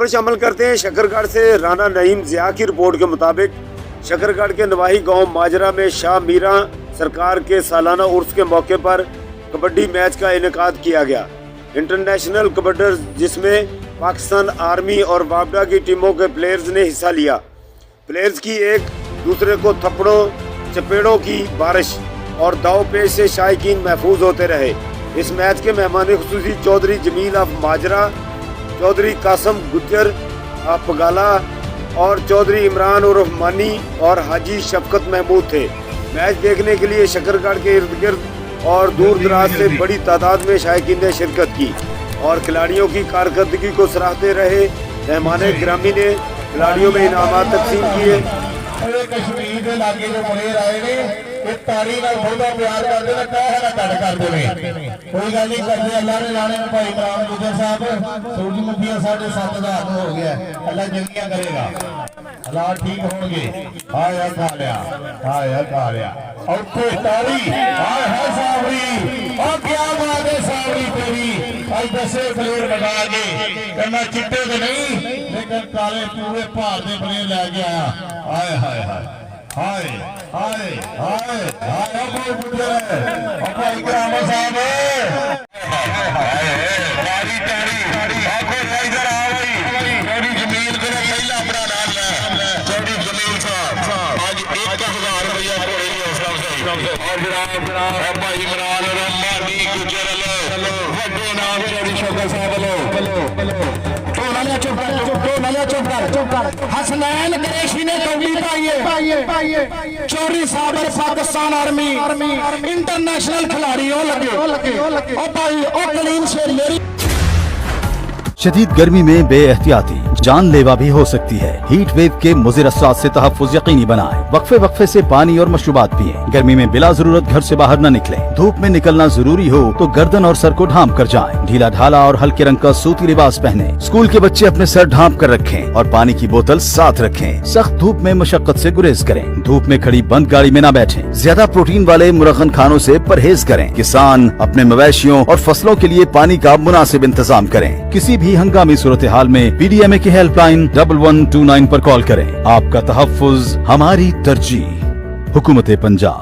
में शामिल करते हैं। शकरगढ़ से राना नईम ज़िया की रिपोर्ट के मुताबिक शकरगढ़ के नवाही गांव माजरा में शाह मीरा सरकार के सालाना उर्स के मौके पर कबड्डी मैच का इनेकाद किया गया। इंटरनेशनल कबड्डर्स जिसमें पाकिस्तान आर्मी और वापडा की टीमों के प्लेयर्स ने हिस्सा लिया। प्लेयर्स की एक दूसरे को थप्पड़ों चपेड़ों की बारिश और दाव पेश से शायकीन महफूज होते रहे। इस मैच के मेहमान खुसूसी चौधरी जमील ऑफ माजरा, चौधरी कासम गुज्जर पगाला और चौधरी इमरान उर्फ मानी और हाजी शफकत महमूद थे। मैच देखने के लिए शकरगढ़ के इर्द गिर्द और दूर दराज से बड़ी तादाद में शायकीन ने शिरकत की और खिलाड़ियों की कारकर्दगी को सराहते रहे। मेहमान गिरामी ने खिलाड़ियों में इनामात तकसीम किए। कश्मीर के इलाके जो प्लेयर आए ने ताड़ी नाल बहुता प्यार करते ने कह ना कट करते ने कोई गल नहीं करते। अल्लाह ने लाने भाई इमरान गुजर साहब सूरजमुखी 7,500 हो गया। अल्लाह जंगियां करेगा, अल्लाह ठीक होंगे। हाय खा लिया और कोई ताड़ी हाय है सावरी और क्या बात है सावरी तेरी। आज 10 प्लेयर लगा के कहना चिट्टे तो नहीं लेकिन काले पूरे भार दे प्लेयर लेके आया। हाय हाय हाय हाय हाय हाय हाय भाई गुजर और भाई ग्राम साहब ताड़ी ताड़ी आखो इधर आ भाई चौधरी जमील को पहला अपना नाम ले चौधरी जमील साहब आज 1000 रुपया कोई हौसला से और जनाब भाई इमरान रहमानी गुजर लो वड्डे नाम चौधरी शौकत साहब लो चुप कर हसनैन कुरैशी ने कौड़ी पाई चौधरी साहब पाकिस्तान आर्मी इंटरनेशनल खिलाड़ियों लगे और भाई और कलीम शेर मेरी। शदीद गर्मी में बेएहतियाती जानलेवा भी हो सकती है। हीट वेव के मुज़िर असरात से तहफ़्फ़ुज़ यकीनी बनाएं। वक्फे से पानी और मशरूबात पिएं। गर्मी में बिला जरूरत घर से बाहर न निकलें। धूप में निकलना जरूरी हो तो गर्दन और सर को ढांप कर जाएं। ढीला ढाला और हल्के रंग का सूती लिबास पहनें। स्कूल के बच्चे अपने सर ढांप कर रखें और पानी की बोतल साथ रखें। सख्त धूप में मशक्कत से गुरेज करें। धूप में खड़ी बंद गाड़ी में न बैठें। ज्यादा प्रोटीन वाले मुरगन खानों से परहेज करें। किसान अपने मवेशियों और फसलों के लिए पानी का मुनासिब इंतजाम करें। किसी भी हंगामी सूरत हाल में PDMA की हेल्पलाइन 1129 पर कॉल करें। आपका तहफ़्फ़ुज़ हमारी तरजीह। हुकूमत पंजाब।